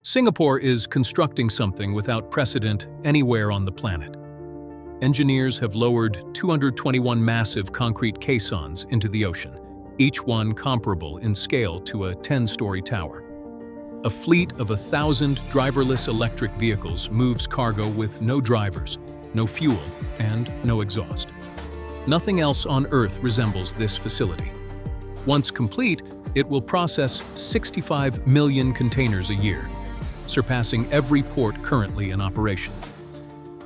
Singapore is constructing something without precedent anywhere on the planet. Engineers have lowered 221 massive concrete caissons into the ocean, each one comparable in scale to a 10-story tower. A fleet of 1,000 driverless electric vehicles moves cargo with no drivers, no fuel, and no exhaust. Nothing else on Earth resembles this facility. Once complete, it will process 65 million containers a year, surpassing every port currently in operation.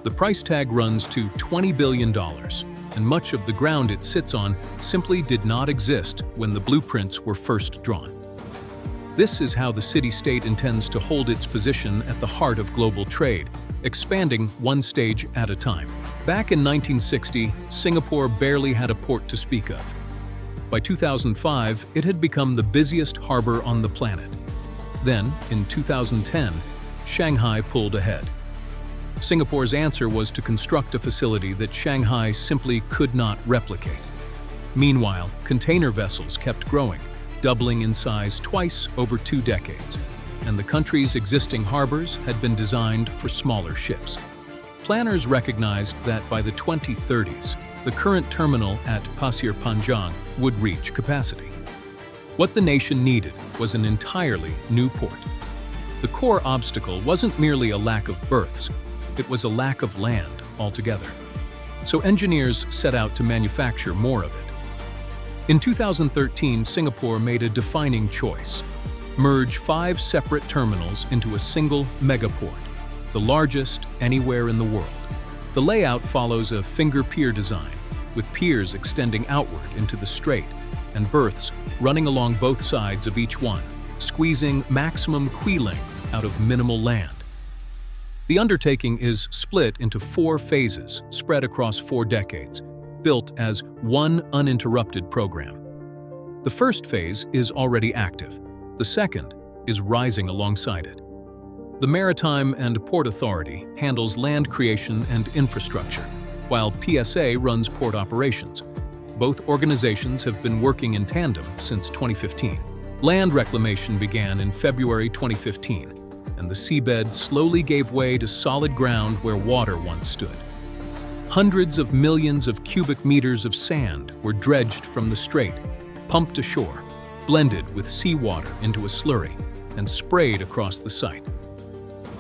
The price tag runs to $20 billion, and much of the ground it sits on simply did not exist when the blueprints were first drawn. This is how the city-state intends to hold its position at the heart of global trade, expanding one stage at a time. Back in 1960, Singapore barely had a port to speak of. By 2005, it had become the busiest harbor on the planet. Then, in 2010, Shanghai pulled ahead. Singapore's answer was to construct a facility that Shanghai simply could not replicate. Meanwhile, container vessels kept growing, doubling in size twice over 2 decades, and the country's existing harbors had been designed for smaller ships. Planners recognized that by the 2030s, the current terminal at Pasir Panjang would reach capacity. What the nation needed was an entirely new port. The core obstacle wasn't merely a lack of berths, it was a lack of land altogether. So engineers set out to manufacture more of it. In 2013, Singapore made a defining choice: merge 5 separate terminals into a single megaport, the largest anywhere in the world. The layout follows a finger pier design, with piers extending outward into the strait and berths running along both sides of each one, squeezing maximum quay length out of minimal land. The undertaking is split into 4 phases spread across 4 decades, built as one uninterrupted program. The first phase is already active. The second is rising alongside it. The Maritime and Port Authority handles land creation and infrastructure, while PSA runs port operations. Both organizations have been working in tandem since 2015. Land reclamation began in February 2015, and the seabed slowly gave way to solid ground where water once stood. Hundreds of millions of cubic meters of sand were dredged from the strait, pumped ashore, blended with seawater into a slurry, and sprayed across the site.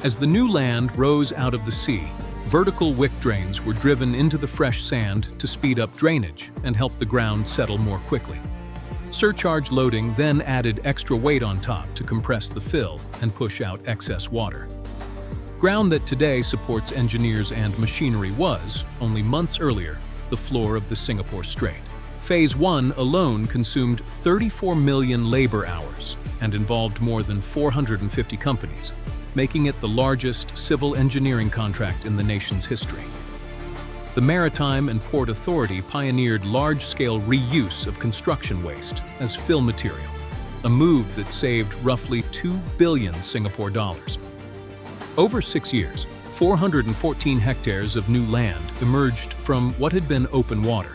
As the new land rose out of the sea, vertical wick drains were driven into the fresh sand to speed up drainage and help the ground settle more quickly. Surcharge loading then added extra weight on top to compress the fill and push out excess water. Ground that today supports engineers and machinery was, only months earlier, the floor of the Singapore Strait. Phase 1 alone consumed 34 million labor hours and involved more than 450 companies, making it the largest civil engineering contract in the nation's history. The Maritime and Port Authority pioneered large-scale reuse of construction waste as fill material, a move that saved roughly 2 billion Singapore dollars. Over 6 years, 414 hectares of new land emerged from what had been open water.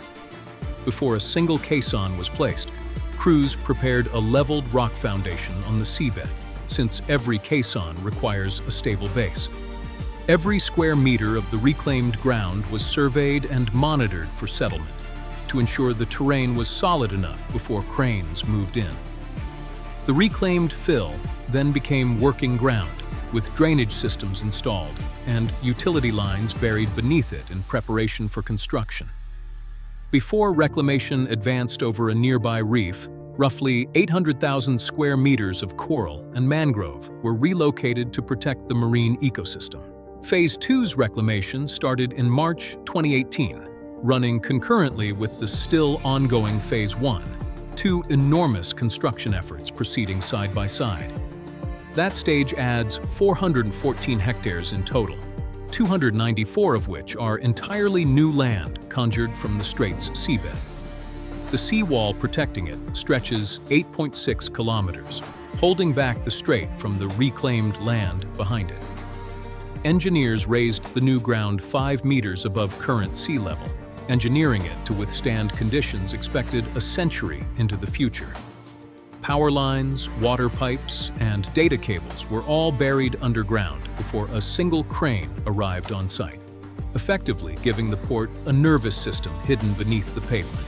Before a single caisson was placed, crews prepared a leveled rock foundation on the seabed, since every caisson requires a stable base. Every square meter of the reclaimed ground was surveyed and monitored for settlement, to ensure the terrain was solid enough before cranes moved in. The reclaimed fill then became working ground, with drainage systems installed and utility lines buried beneath it in preparation for construction. Before reclamation advanced over a nearby reef, roughly 800,000 square meters of coral and mangrove were relocated to protect the marine ecosystem. Phase 2's reclamation started in March 2018, running concurrently with the still ongoing Phase 1, 2 enormous construction efforts proceeding side by side. That stage adds 414 hectares in total, 294 of which are entirely new land conjured from the strait's seabed. The seawall protecting it stretches 8.6 kilometers, holding back the strait from the reclaimed land behind it. Engineers raised the new ground 5 meters above current sea level, engineering it to withstand conditions expected a century into the future. Power lines, water pipes, and data cables were all buried underground before a single crane arrived on site, effectively giving the port a nervous system hidden beneath the pavement.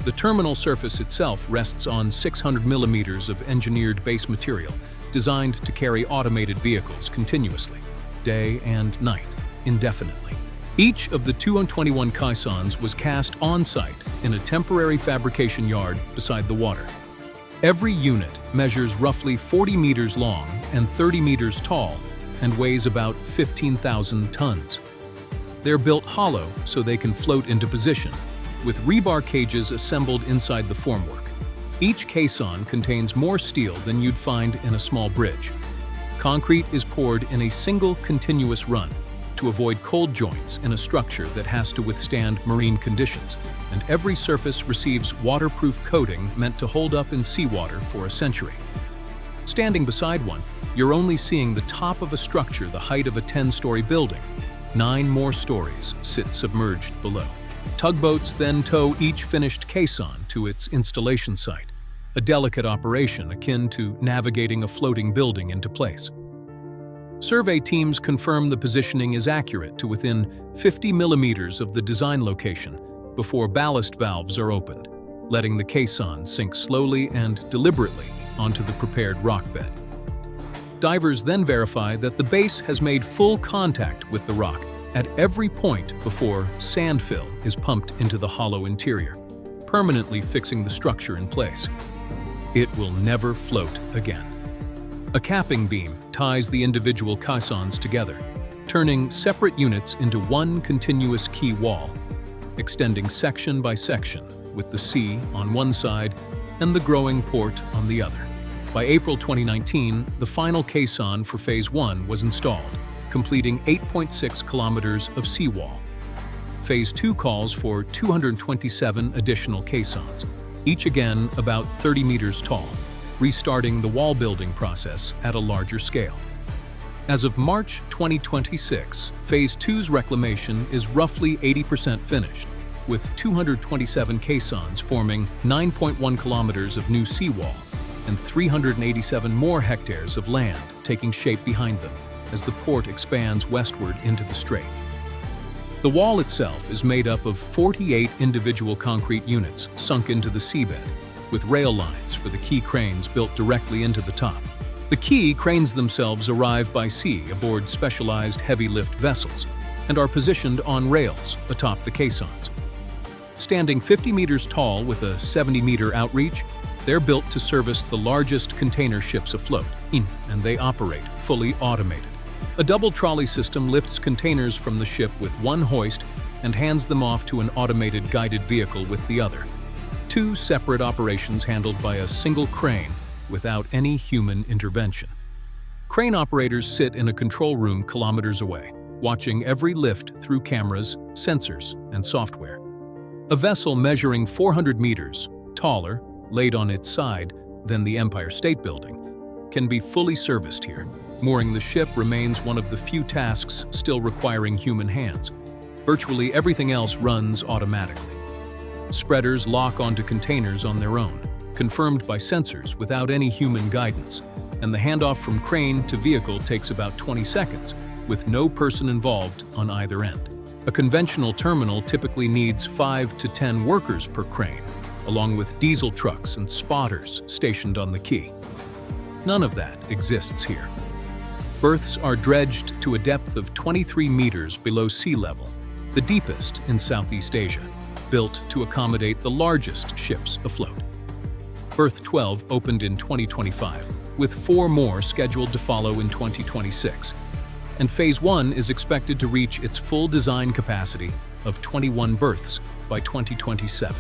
The terminal surface itself rests on 600 millimeters of engineered base material designed to carry automated vehicles continuously, day and night, indefinitely. Each of the 221 caissons was cast on-site in a temporary fabrication yard beside the water. Every unit measures roughly 40 meters long and 30 meters tall and weighs about 15,000 tons. They're built hollow so they can float into position, with rebar cages assembled inside the formwork. Each caisson contains more steel than you'd find in a small bridge. Concrete is poured in a single continuous run to avoid cold joints in a structure that has to withstand marine conditions, and every surface receives waterproof coating meant to hold up in seawater for a century. Standing beside one, you're only seeing the top of a structure the height of a 10-story building. 9 more stories sit submerged below. Tugboats then tow each finished caisson to its installation site, a delicate operation akin to navigating a floating building into place. Survey teams confirm the positioning is accurate to within 50 millimeters of the design location before ballast valves are opened, letting the caisson sink slowly and deliberately onto the prepared rock bed. Divers then verify that the base has made full contact with the rock at every point before sand fill is pumped into the hollow interior, permanently fixing the structure in place. It will never float again. A capping beam ties the individual caissons together, turning separate units into one continuous quay wall, extending section by section, with the sea on one side and the growing port on the other. By April 2019, the final caisson for Phase 1 was installed, completing 8.6 kilometers of seawall. Phase 2 calls for 227 additional caissons, each again about 30 meters tall, restarting the wall building process at a larger scale. As of March 2026, Phase 2's reclamation is roughly 80% finished, with 227 caissons forming 9.1 kilometers of new seawall and 387 more hectares of land taking shape behind them as the port expands westward into the strait. The wall itself is made up of 48 individual concrete units sunk into the seabed, with rail lines for the quay cranes built directly into the top. The quay cranes themselves arrive by sea aboard specialized heavy-lift vessels and are positioned on rails atop the caissons. Standing 50 meters tall with a 70-meter outreach, they're built to service the largest container ships afloat, and they operate fully automated. A double trolley system lifts containers from the ship with one hoist and hands them off to an automated guided vehicle with the other. 2 separate operations handled by a single crane without any human intervention. Crane operators sit in a control room kilometers away, watching every lift through cameras, sensors, and software. A vessel measuring 400 meters, taller, laid on its side than the Empire State Building, can be fully serviced here. Mooring the ship remains one of the few tasks still requiring human hands. Virtually everything else runs automatically. Spreaders lock onto containers on their own, confirmed by sensors without any human guidance, and the handoff from crane to vehicle takes about 20 seconds, with no person involved on either end. A conventional terminal typically needs 5 to 10 workers per crane, along with diesel trucks and spotters stationed on the quay. None of that exists here. Berths are dredged to a depth of 23 meters below sea level, the deepest in Southeast Asia, built to accommodate the largest ships afloat. Berth 12 opened in 2025, with 4 more scheduled to follow in 2026, and Phase 1 is expected to reach its full design capacity of 21 berths by 2027.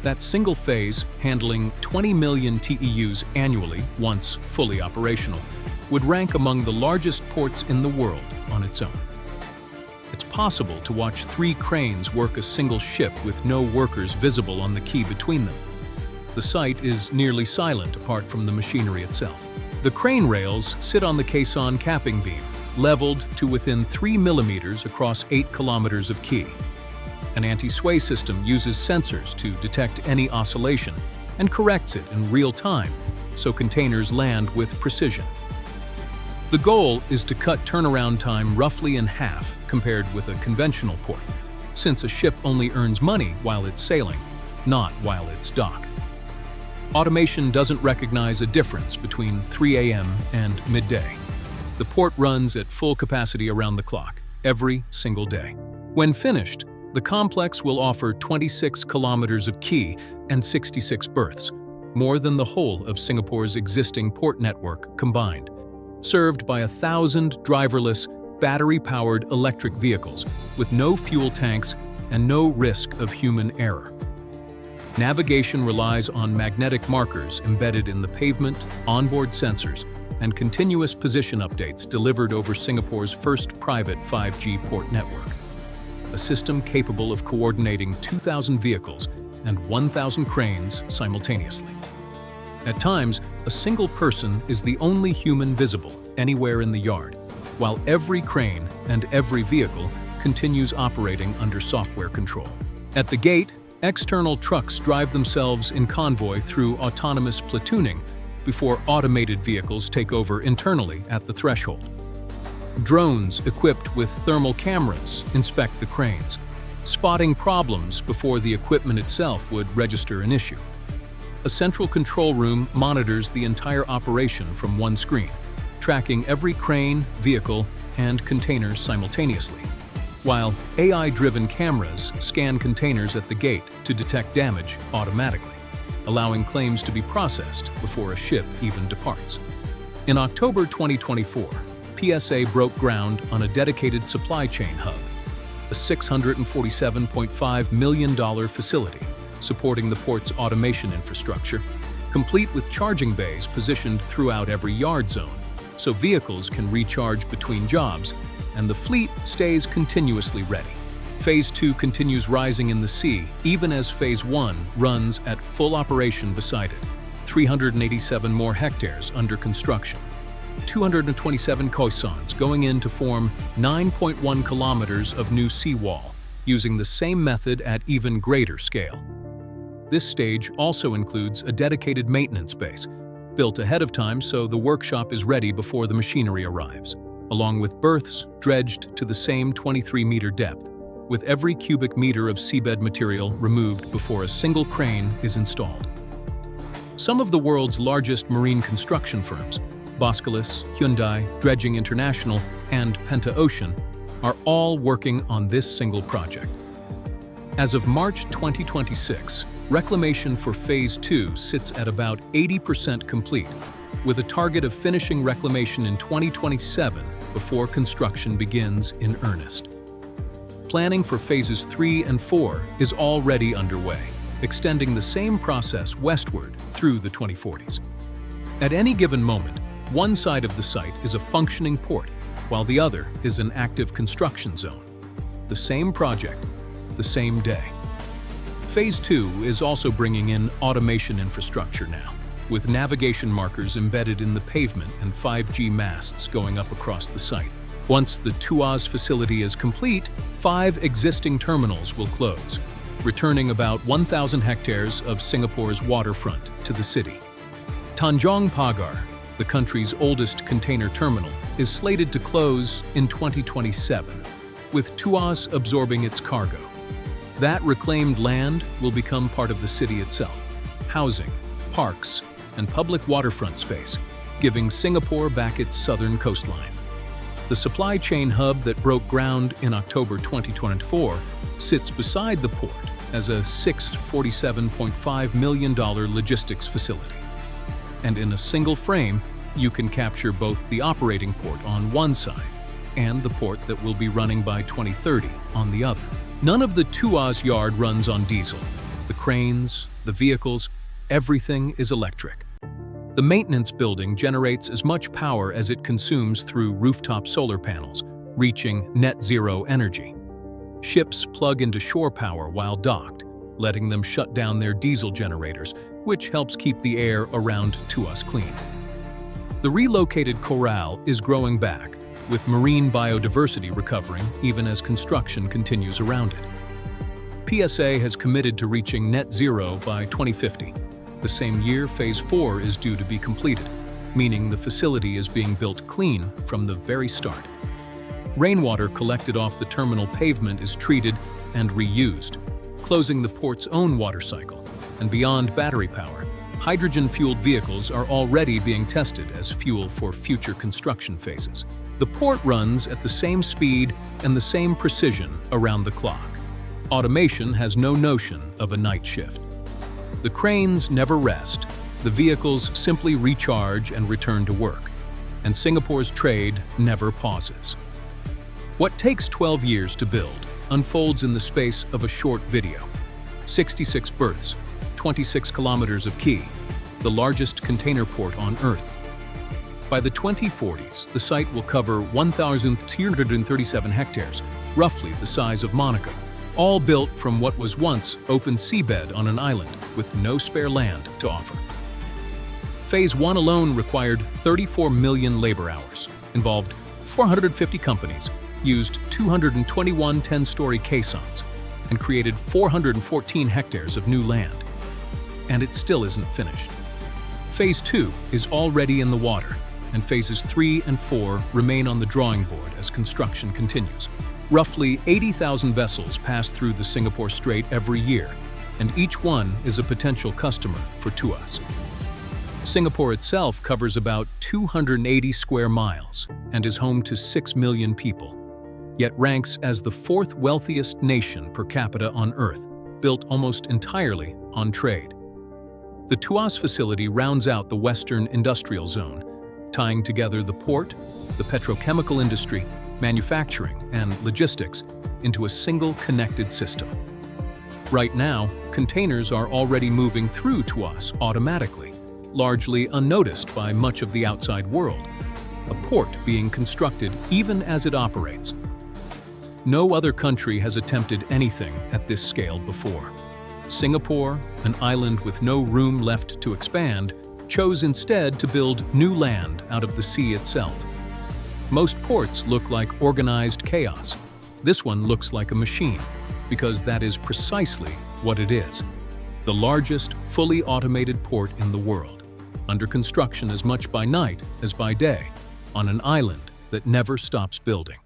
That single phase, handling 20 million TEUs annually once fully operational, would rank among the largest ports in the world on its own. It's possible to watch 3 cranes work a single ship with no workers visible on the quay between them. The site is nearly silent apart from the machinery itself. The crane rails sit on the caisson capping beam, leveled to within 3 millimeters across 8 kilometers of quay. An anti-sway system uses sensors to detect any oscillation and corrects it in real time, so containers land with precision. The goal is to cut turnaround time roughly in half compared with a conventional port, since a ship only earns money while it's sailing, not while it's docked. Automation doesn't recognize a difference between 3 a.m. and midday. The port runs at full capacity around the clock, every single day. When finished, the complex will offer 26 kilometers of quay and 66 berths, more than the whole of Singapore's existing port network combined, served by 1,000 driverless, battery-powered electric vehicles with no fuel tanks and no risk of human error. Navigation relies on magnetic markers embedded in the pavement, onboard sensors, and continuous position updates delivered over Singapore's first private 5G port network. A system capable of coordinating 2,000 vehicles and 1,000 cranes simultaneously. At times, a single person is the only human visible anywhere in the yard, while every crane and every vehicle continues operating under software control. At the gate, external trucks drive themselves in convoy through autonomous platooning before automated vehicles take over internally at the threshold. Drones equipped with thermal cameras inspect the cranes, spotting problems before the equipment itself would register an issue. A central control room monitors the entire operation from one screen, tracking every crane, vehicle, and container simultaneously, while AI-driven cameras scan containers at the gate to detect damage automatically, allowing claims to be processed before a ship even departs. In October 2024, PSA broke ground on a dedicated supply chain hub, a $647.5 million facility supporting the port's automation infrastructure, complete with charging bays positioned throughout every yard zone, so vehicles can recharge between jobs and the fleet stays continuously ready. Phase 2 continues rising in the sea, even as Phase 1 runs at full operation beside it. 387 more hectares under construction. 227 caissons going in to form 9.1 kilometers of new seawall, using the same method at even greater scale. This stage also includes a dedicated maintenance base, built ahead of time so the workshop is ready before the machinery arrives, along with berths dredged to the same 23-meter depth, with every cubic meter of seabed material removed before a single crane is installed. Some of the world's largest marine construction firms, Boskalis, Hyundai, Dredging International, and Penta Ocean, are all working on this single project. As of March 2026, reclamation for Phase 2 sits at about 80% complete, with a target of finishing reclamation in 2027 before construction begins in earnest. Planning for Phases 3 and 4 is already underway, extending the same process westward through the 2040s. At any given moment, one side of the site is a functioning port, while the other is an active construction zone. The same project, the same day. Phase 2 is also bringing in automation infrastructure now, with navigation markers embedded in the pavement and 5G masts going up across the site. Once the Tuas facility is complete, 5 existing terminals will close, returning about 1,000 hectares of Singapore's waterfront to the city. Tanjong Pagar, the country's oldest container terminal, is slated to close in 2027, with Tuas absorbing its cargo. That reclaimed land will become part of the city itself, housing, parks, and public waterfront space, giving Singapore back its southern coastline. The supply chain hub that broke ground in October 2024 sits beside the port as a $647.5 million logistics facility. And in a single frame, you can capture both the operating port on one side and the port that will be running by 2030 on the other. None of the Tuas yard runs on diesel. The cranes, the vehicles, everything is electric. The maintenance building generates as much power as it consumes through rooftop solar panels, reaching net zero energy. Ships plug into shore power while docked, letting them shut down their diesel generators, which helps keep the air around Tuas clean. The relocated corral is growing back, with marine biodiversity recovering even as construction continues around it. PSA has committed to reaching net zero by 2050, The same year, Phase 4 is due to be completed, meaning the facility is being built clean from the very start. Rainwater collected off the terminal pavement is treated and reused, closing the port's own water cycle. And beyond battery power, hydrogen-fueled vehicles are already being tested as fuel for future construction phases. The port runs at the same speed and the same precision around the clock. Automation has no notion of a night shift. The cranes never rest. The vehicles simply recharge and return to work. And Singapore's trade never pauses. What takes 12 years to build unfolds in the space of a short video. 66 berths, 26 kilometers of quay, the largest container port on Earth. By the 2040s, the site will cover 1,237 hectares, roughly the size of Monaco, all built from what was once open seabed on an island with no spare land to offer. Phase 1 alone required 34 million labor hours, involved 450 companies, used 221 10-story caissons, and created 414 hectares of new land. And it still isn't finished. Phase 2 is already in the water, and Phases 3 and 4 remain on the drawing board as construction continues. Roughly 80,000 vessels pass through the Singapore Strait every year, and each one is a potential customer for Tuas. Singapore itself covers about 280 square miles and is home to 6 million people, yet ranks as the fourth wealthiest nation per capita on Earth, built almost entirely on trade. The Tuas facility rounds out the Western Industrial Zone, tying together the port, the petrochemical industry, manufacturing, and logistics into a single connected system. Right now, containers are already moving through Tuas automatically, largely unnoticed by much of the outside world, a port being constructed even as it operates. No other country has attempted anything at this scale before. Singapore, an island with no room left to expand, chose instead to build new land out of the sea itself. Most ports look like organized chaos. This one looks like a machine, because that is precisely what it is. The largest, fully automated port in the world, under construction as much by night as by day, on an island that never stops building.